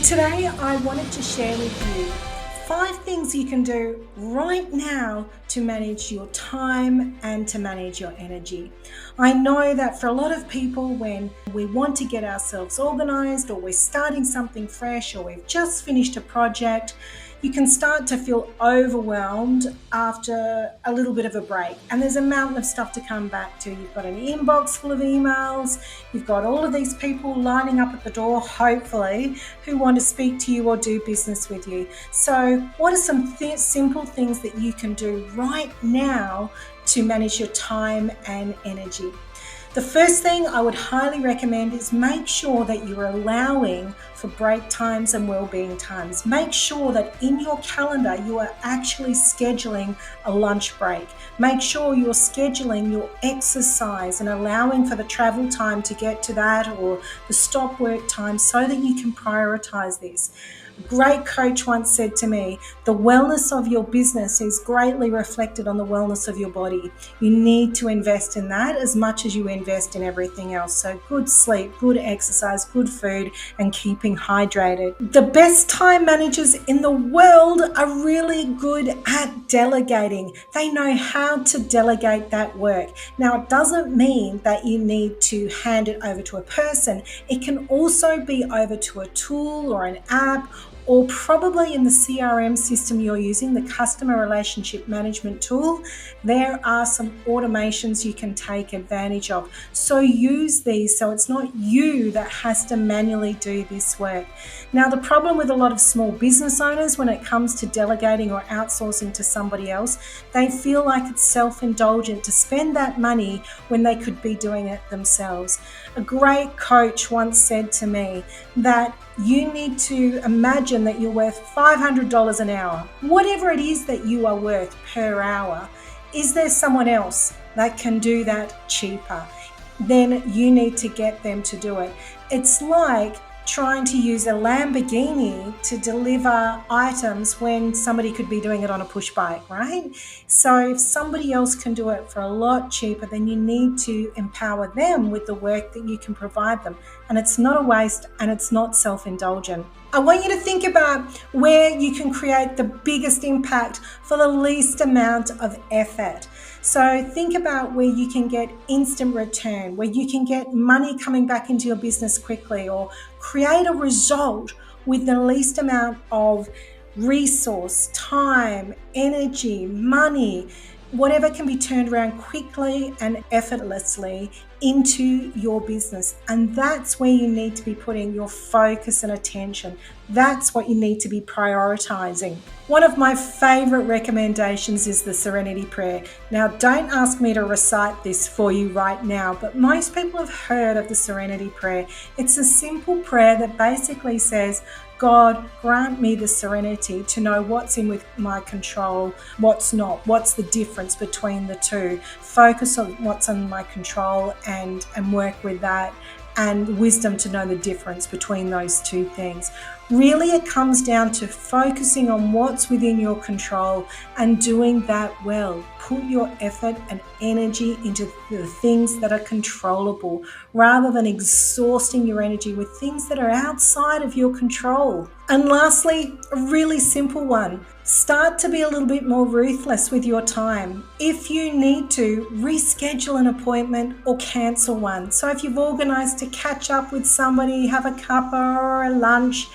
Today I wanted to share with you 5 things you can do right now to manage your time and to manage your energy. I know that for a lot of people, when we want to get ourselves organized, or we're starting something fresh, or we've just finished a project, you can start to feel overwhelmed after a little bit of a break. And there's a mountain of stuff to come back to. You've got an inbox full of emails. You've got all of these people lining up at the door, hopefully, who want to speak to you or do business with you. So what are some simple things that you can do right now to manage your time and energy? The first thing I would highly recommend is make sure that you're allowing for break times and well-being times. Make sure that in your calendar you are actually scheduling a lunch break. Make sure you're scheduling your exercise and allowing for the travel time to get to that, or the stop work time, so that you can prioritize this. A great coach once said to me, the wellness of your business is greatly reflected on the wellness of your body. You need to invest in that as much as you invest in everything else. So good sleep, good exercise, good food, and keeping hydrated. The best time managers in the world are really good at delegating. They know how to delegate that work. Now, it doesn't mean that you need to hand it over to a person. It can also be over to a tool or an app, or probably in the CRM system you're using, the customer relationship management tool. There are some automations you can take advantage of. So use these so it's not you that has to manually do this work. Now, the problem with a lot of small business owners when it comes to delegating or outsourcing to somebody else, they feel like it's self-indulgent to spend that money when they could be doing it themselves. A great coach once said to me that you need to imagine that you're worth $500 an hour. Whatever it is that you are worth per hour, is there someone else that can do that cheaper? Then you need to get them to do it. It's like trying to use a Lamborghini to deliver items when somebody could be doing it on a push bike, right? So if somebody else can do it for a lot cheaper, then you need to empower them with the work that you can provide them. And it's not a waste, and it's not self-indulgent. I want you to think about where you can create the biggest impact for the least amount of effort. So think about where you can get instant return, where you can get money coming back into your business quickly, or create a result with the least amount of resource, time, energy, money, whatever can be turned around quickly and effortlessly into your business. And that's where you need to be putting your focus and attention. That's what you need to be prioritizing. One of my favorite recommendations is the Serenity Prayer. Now, don't ask me to recite this for you right now, but most people have heard of the Serenity Prayer. It's a simple prayer that basically says, God, grant me the serenity to know what's in with my control, what's not, what's the difference between the two. Focus on what's in my control and work with that, and wisdom to know the difference between those two things. Really, it comes down to focusing on what's within your control and doing that well. Put your effort and energy into the things that are controllable, rather than exhausting your energy with things that are outside of your control. And lastly, a really simple one. Start to be a little bit more ruthless with your time. If you need to, reschedule an appointment or cancel one. So if you've organized to catch up with somebody, have a cuppa or a lunch,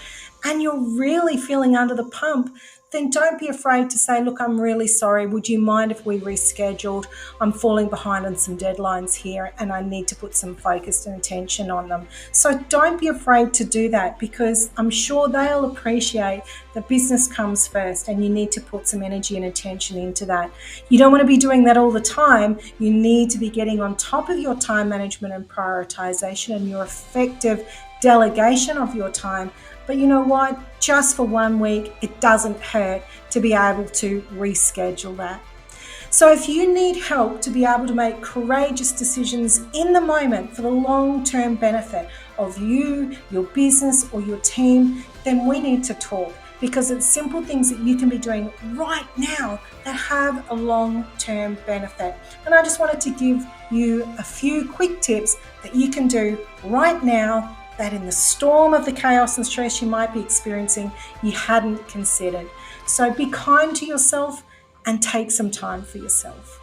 and you're really feeling under the pump, then don't be afraid to say, look, I'm really sorry. Would you mind if we rescheduled? I'm falling behind on some deadlines here and I need to put some focus and attention on them. So don't be afraid to do that, because I'm sure they'll appreciate that business comes first and you need to put some energy and attention into that. You don't want to be doing that all the time. You need to be getting on top of your time management and prioritization and your effective delegation of your time. But you know what? Just for 1 week, it doesn't hurt to be able to reschedule that. So if you need help to be able to make courageous decisions in the moment for the long-term benefit of you, your business, or your team, then we need to talk, because it's simple things that you can be doing right now that have a long-term benefit. And I just wanted to give you a few quick tips that you can do right now that in the storm of the chaos and stress you might be experiencing, you hadn't considered. So be kind to yourself and take some time for yourself.